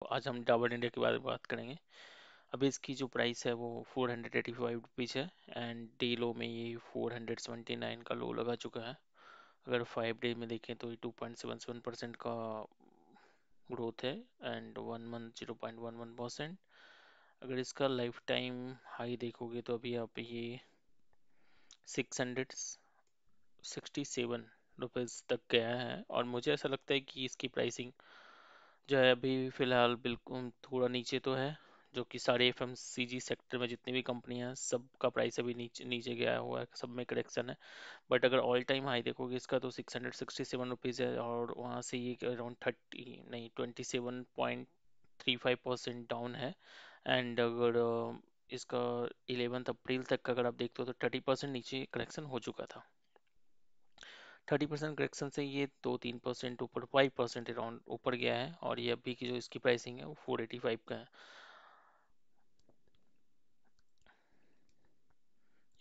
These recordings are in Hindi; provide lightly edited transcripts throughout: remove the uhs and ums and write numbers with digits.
आज हम डाबर इंडिया के बारे में बात करेंगे। अभी इसकी जो प्राइस है वो 485 रुपीज़ है एंड डे लो में ये 479 का लो लगा चुका है। अगर 5 डे में देखें तो ये 2.77% का ग्रोथ है एंड 1 मंथ 0.11%। अगर इसका लाइफ टाइम हाई देखोगे तो अभी आप ये 667 रुपीज़ तक गया है और मुझे ऐसा लगता है कि इसकी प्राइसिंग जो है अभी फिलहाल बिल्कुल थोड़ा नीचे तो है, जो कि सारे एफएमसीजी सेक्टर में जितनी भी कंपनियां हैं सबका प्राइस अभी नीचे नीचे गया हुआ है, सब में करेक्शन है। बट अगर ऑल टाइम हाई देखोगे इसका तो 667 रुपीज़ है और वहाँ से ये अराउंड 27.35% डाउन है। एंड अगर इसका 11 अप्रैल तक का अगर आप देखते हो तो 30% नीचे करेक्शन हो चुका था। 30% करेक्शन से ये 2-3% ऊपर 5% अराउंड ऊपर गया है और ये अभी की जो इसकी प्राइसिंग है वो 485 का है।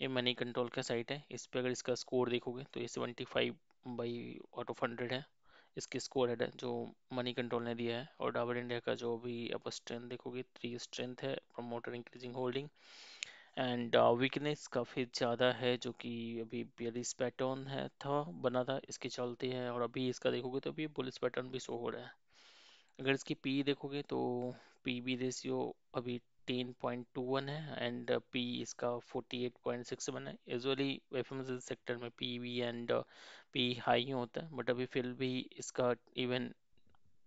ये मनी कंट्रोल का साइट है, इस पे अगर इसका स्कोर देखोगे तो ये 75/100 है। इसकी स्कोर है जो मनी कंट्रोल ने दिया है। और डाबर इंडिया का जो भी आप स्ट्रेंथ देखोगे 3 स्ट्रेंथ है, promoter increasing holding and weakness काफ़ी ज़्यादा है जो कि अभी बेरिश पैटर्न है था बना था इसके चलते है। और अभी इसका देखोगे तो अभी बुलिश पैटर्न भी शो हो रहा है। अगर इसकी पी देखोगे तो पीबी रेशियो अभी 10.21 है एंड पी इसका 48.67 है। यूजुअली एफएमसीजी सेक्टर में पीबी एंड पी हाई होता है बट अभी फिर भी इसका इवन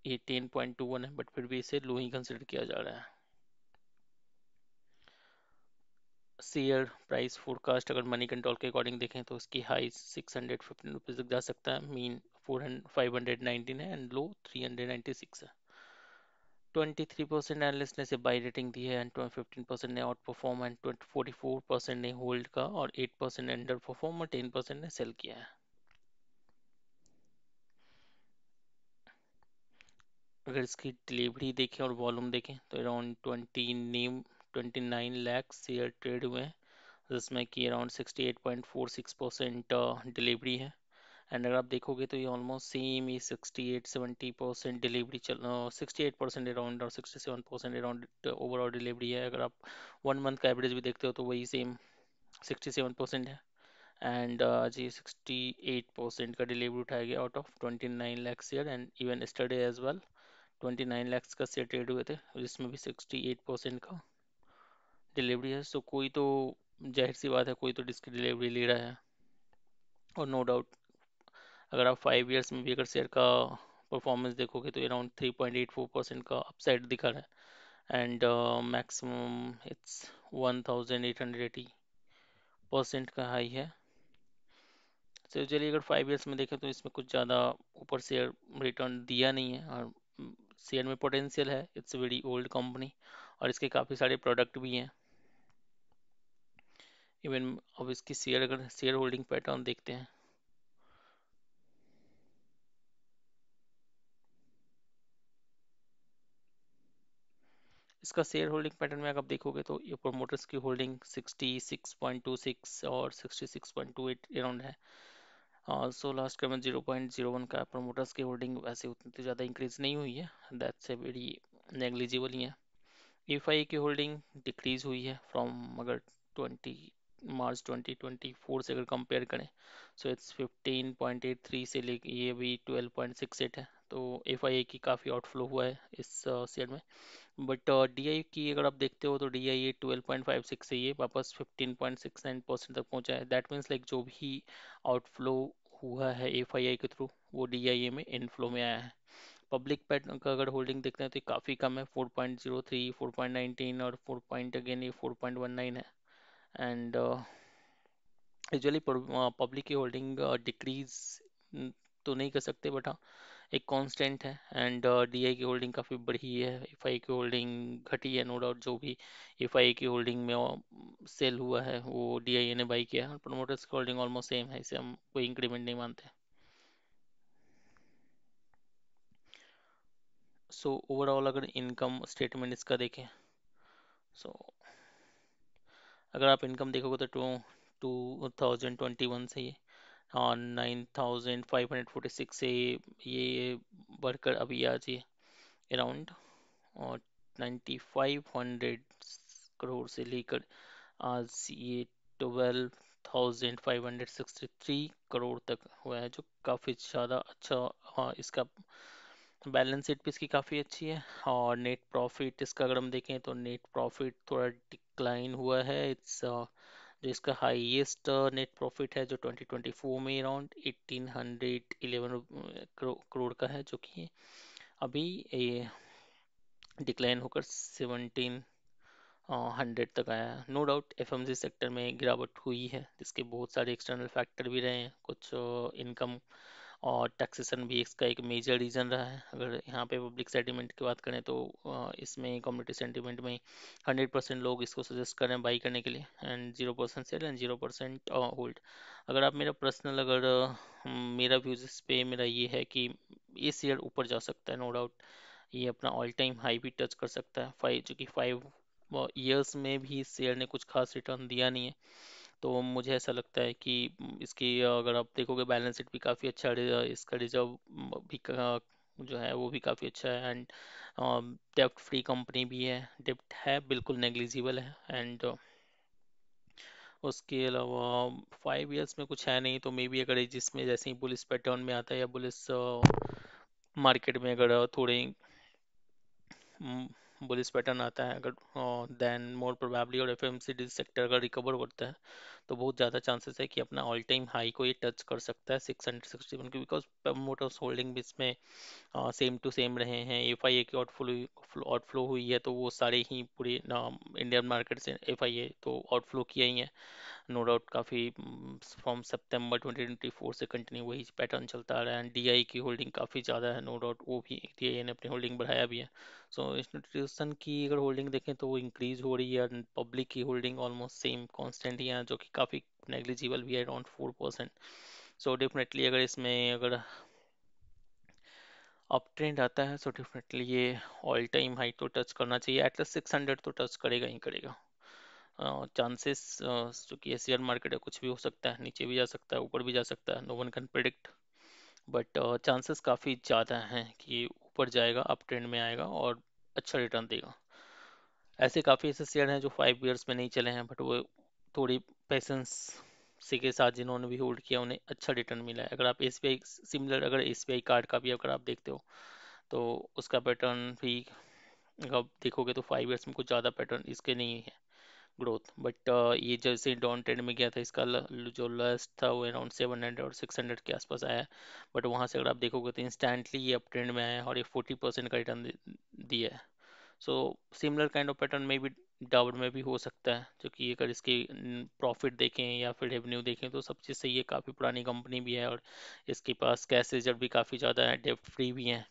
ये 10.21 है बट फिर भी इसे लो ही कंसिडर किया जा रहा है। शेयर प्राइस फोरकास्ट अगर मनी कंट्रोल के अकॉर्डिंग देखें तो इसकी हाई 615 रुपीज तक जा सकता है, मीन 519 है एंड लो 396 है। 23% एनालिस्ट ने इसे बाई रेटिंग दी है एंड 15% ने आउट परफॉर्म एंड 44% ने होल्ड का और 8% ने अंडर परफॉर्म और 10% ने सेल किया है। अगर इसकी डिलीवरी देखें और वॉल्यूम देखें तो अराउंड 29 लाख शेयर ट्रेड हुए हैं जिसमें कि अराउंड 68.46% डिलीवरी है। एंड अगर आप देखोगे तो ये ऑलमोस्ट सेम ही 68-70% डिलीवरी चल 68% अराउंड और 67% अराउंड ओवरऑल डिलीवरी है। अगर आप 1 मंथ का एवरेज भी देखते हो तो वही सेम 67% है। एंड जी 68% का डिलीवरी उठाया गया out of 29 lakh share and even yesterday as well 29 lakh का शेयर ट्रेड हुए थे जिसमें भी 68% का डिलीवरी है। सो कोई तो जाहिर सी बात है कोई तो इसकी डिलीवरी ले रहा है। और नो डाउट अगर आप 5 ईयर्स में भी अगर शेयर का परफॉर्मेंस देखोगे तो अराउंड 3.84% का अपसाइड दिखा रहा है एंड मैक्सिमम इट्स 1880% का हाई है। तो चलिए अगर 5 ईयर्स में देखें तो इसमें कुछ ज़्यादा ऊपर शेयर रिटर्न दिया नहीं है और शेयर में पोटेंशियल है, इट्स वेरी ओल्ड कंपनी और इसके काफ़ी सारे प्रोडक्ट भी हैं। इवन अब इसकी शेयर अगर शेयर होल्डिंग पैटर्न देखते हैं इसका शेयर होल्डिंग पैटर्न में अगर आप देखोगे तो ये प्रोमोटर्स की होल्डिंग 66.26 और 66.28 अराउंड है। सो लास्ट का में 0.01 का प्रमोटर्स की होल्डिंग वैसे उतनी तो ज़्यादा इंक्रीज नहीं हुई है, दैट्स ए वेरी नेग्लिजिबल ही है। एफआई की होल्डिंग डिक्रीज हुई है फ्रॉम अगर 20 मार्च 2024 से अगर कंपेयर करें सो इट्स 15.83 से लेके ये भी 12.68 है। तो एफआई की काफ़ी आउटफ्लो हुआ है इस शेयर में। बट डीआई की अगर आप देखते हो तो डीआई 12.56 से ये वापस 15.69% तक पहुंचा है। दैट मीन्स लाइक जो भी आउटफ्लो हुआ है एफआईआई के थ्रू वो डीआईए में इनफ्लो में आया है। पब्लिक पैटर्न का अगर होल्डिंग देखते हैं तो ये काफ़ी कम है, 4.03 4.19 और 4 पॉइंट अगेन ये 4.19 है। एंड यूजुअली पब्लिक की होल्डिंग डिक्रीज तो नहीं कर सकते बट हाँ एक कांस्टेंट है। एंड डीआई की होल्डिंग काफ़ी बढ़ी है, एफआई की होल्डिंग घटी है नो डाउट। जो भी एफआई की होल्डिंग में सेल हुआ है वो डीआई ने बाई किया है और प्रोमोटर्स की होल्डिंग ऑलमोस्ट सेम है, इसे हम कोई इंक्रीमेंट नहीं मानते। सो ओवरऑल अगर इनकम स्टेटमेंट इसका देखें सो अगर आप इनकम देखोगे तो 2021 से ये 9,546 से ये बढ़कर अभी आज ये अराउंड और 9500 से लेकर आज ये 12,563 करोड़ तक हुआ है, जो काफ़ी ज़्यादा अच्छा। हाँ, इसका बैलेंस शीट भी इसकी काफ़ी अच्छी है। और नेट प्रॉफिट इसका अगर हम देखें तो नेट प्रॉफिट थोड़ा डिक्लाइन हुआ है। जो इसका हाईएस्ट नेट प्रॉफिट है जो 2024 में अराउंड 1811 करोड़ का है, जो कि अभी ये डिक्लाइन होकर 1700 तक आया है। नो डाउट एफएमसी सेक्टर में गिरावट हुई है, जिसके बहुत सारे एक्सटर्नल फैक्टर भी रहे हैं, कुछ इनकम और टैक्सेशन भी इसका एक मेजर रीज़न रहा है। अगर यहाँ पे पब्लिक सेंटिमेंट की बात करें तो इसमें कम्युनिटी सेंटिमेंट में 100% लोग इसको सजेस्ट कर रहे हैं बाई करने के लिए, एंड 0% सेल एंड 0% होल्ड। अगर आप मेरा पर्सनल अगर मेरा व्यूज इस पे मेरा ये है कि ये शेयर ऊपर जा सकता है, नो डाउट। ये अपना ऑल टाइम हाई भी टच कर सकता है, फाइव जो कि 5 ईयर्स में भी इस शेयर ने कुछ खास रिटर्न दिया नहीं है। तो मुझे ऐसा लगता है कि इसकी अगर आप देखोगे बैलेंस शीट भी काफ़ी अच्छा है, इसका रिजर्व भी जो है वो भी काफ़ी अच्छा है, एंड डेप्ट फ्री कंपनी भी है। डेप्ट है बिल्कुल नेग्लिजिबल है, एंड उसके अलावा 5 ईयर्स में कुछ है नहीं। तो मे बी अगर ये जिसमें जैसे ही बुलिस पैटर्न में आता है या बुलिस मार्केट में अगर थोड़े बुलिस पैटर्न आता है अगर, देन मोर प्रोबेबली और एफएमसीजी सेक्टर अगर रिकवर करता है तो बहुत ज़्यादा चांसेस है कि अपना ऑल टाइम हाई को ये टच कर सकता है 661 की, बिकॉज मोटर्स होल्डिंग भी इसमें सेम टू सेम रहे हैं। एफआईए की आउटफ्लो हुई है तो वो सारे ही पूरे इंडियन मार्केट से एफआईए तो आउटफ्लो किया ही है, नो डाउट। काफ़ी फ्रॉम सितंबर 2024 से कंटिन्यू वही पैटर्न चलता आ रहा है, एंड डीआई की होल्डिंग काफ़ी ज़्यादा है, नो डाउट। वो भी डीआई ने अपनी होल्डिंग बढ़ाया भी है। सो इंस्टीट्यूशन की अगर होल्डिंग देखें तो वो इंक्रीज हो रही है, एंड पब्लिक की होल्डिंग ऑलमोस्ट सेम कांस्टेंट ही है, जो कि काफ़ी नेग्लिजिबल भी है, अराउंड 4%। सो डेफिनेटली अगर इसमें अगर अप ट्रेंड आता है, सो डेफिनेटली ये ऑल टाइम हाई तो टच करना चाहिए, एटलीस्ट 600 तो टच करेगा ही करेगा। चांसेस चूंकि ये शेयर मार्केट है, कुछ भी हो सकता है, नीचे भी जा सकता है, ऊपर भी जा सकता है, no one can predict. But chances काफ़ी ज़्यादा हैं कि ऊपर जाएगा, अप ट्रेंड में आएगा और अच्छा रिटर्न देगा। ऐसे काफ़ी ऐसे शेयर हैं जो 5 ईयर्स में नहीं चले हैं, बट वो थोड़ी पेशेंस सी के साथ जिन्होंने भी होल्ड किया उन्हें अच्छा रिटर्न मिला है। अगर आप एसबीआई सिमिलर, अगर एसबीआई कार्ड का भी अगर आप देखते हो तो उसका पैटर्न भी अगर आप देखोगे तो 5 ईयर्स में कुछ ज़्यादा पैटर्न इसके नहीं है ग्रोथ। बट ये जैसे डाउन ट्रेंड में गया था, इसका जो लास्ट था वो अराउंड 700 और 600 के आसपास आया है। बट वहाँ से अगर आप देखोगे तो इंस्टेंटली ये अप ट्रेंड में आया है और ये 40% का रिटर्न दिया है। So similar kind of pattern में भी डाउट में भी हो सकता है, क्योंकि अगर इसकी प्रॉफिट देखें या फिर रेवेन्यू देखें तो सब चीज़ सही है, काफ़ी पुरानी कंपनी भी है और इसके पास कैश रिजर्व भी काफ़ी ज़्यादा है, डेब्ट फ्री भी है,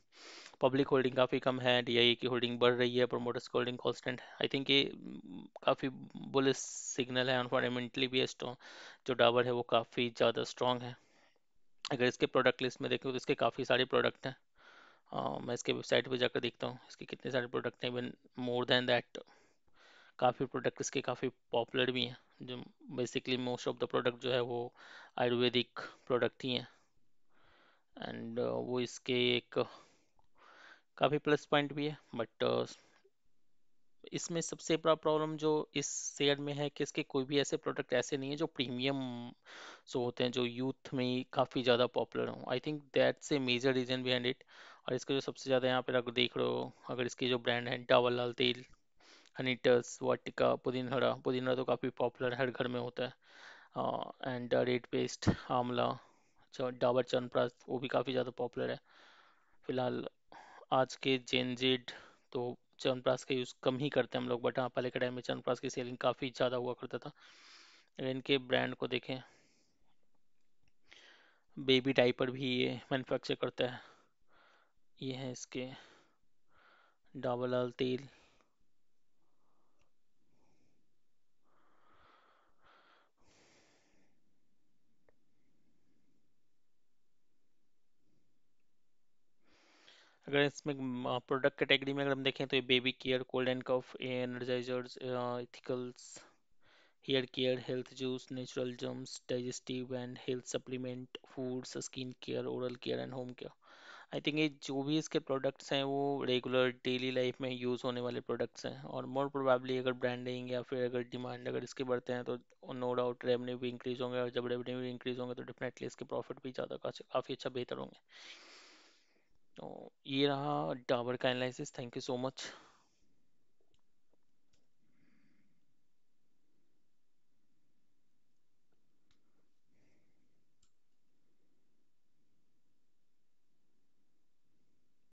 पब्लिक होल्डिंग काफ़ी कम है, डीआईए की होल्डिंग बढ़ रही है, प्रोमोटर्स की होल्डिंग कांस्टेंट। आई थिंक ये काफ़ी बुलिश सिग्नल है, और फंडामेंटली भी स्ट्रॉन्ग जो डाबर है वो काफ़ी ज़्यादा स्ट्रॉन्ग है। अगर इसके प्रोडक्ट लिस्ट में देखें तो इसके काफ़ी सारे प्रोडक्ट हैं। मैं इसके वेबसाइट पे जाकर देखता हूँ इसके कितने सारे प्रोडक्ट हैं, इवन मोर देन दैट। काफ़ी प्रोडक्ट इसके काफ़ी पॉपुलर भी हैं, जो basically most of the product जो है वो आयुर्वेदिक प्रोडक्ट ही हैं, एंड वो इसके एक काफ़ी प्लस पॉइंट भी है। बट इसमें सबसे बड़ा प्रॉब्लम जो इस शेयर में है कि इसके कोई भी ऐसे प्रोडक्ट ऐसे नहीं है जो प्रीमियम सो होते हैं, जो यूथ में काफ़ी ज़्यादा पॉपुलर हो। I think that's a major reason behind it. और इसका जो सबसे ज़्यादा यहाँ पे अगर देख रहे हो, अगर इसकी जो ब्रांड है डाबर लाल तेल, हनी टच, वाटिका, पुदीना, पुदीना तो काफ़ी पॉपुलर हर घर में होता है, एंड रेड पेस्ट, आंवला, डाबर च्यवनप्राश वो भी काफ़ी ज़्यादा पॉपुलर है। फिलहाल आज के जेनजेड तो च्यवनप्राश का यूज़ कम ही करते हैं हम लोग, बट हाँ पहले के टाइम में च्यवनप्राश की सेलिंग काफ़ी ज़्यादा हुआ करता था। अगर इनके ब्रांड को देखें, बेबी डाइपर भी ये मैन्युफैक्चर करता है। ये है इसके डाबर लाल तेल। अगर इसमें प्रोडक्ट कैटेगरी में अगर हम देखें तो ये baby care, cold and cough, energizers, ethicals, hair care, health juice, natural jams, digestive and health supplement, foods, skin care, oral care and home care. I think ये जो भी इसके प्रोडक्ट्स हैं वो रेगुलर डेली लाइफ में यूज़ होने वाले प्रोडक्ट्स हैं, और मोर प्रोबेबली अगर ब्रांडिंग या फिर अगर डिमांड अगर इसके बढ़ते हैं तो नो डाउट रेवेन्यू भी इंक्रीज होंगे, और जब रेवेन्यू भी इंक्रीज होंगे तो डेफिनेटली इसके प्रॉफिट भी ज़्यादा काफ़ी अच्छा बेहतर होंगे। तो ये रहा डाबर का analysis. Thank you so much.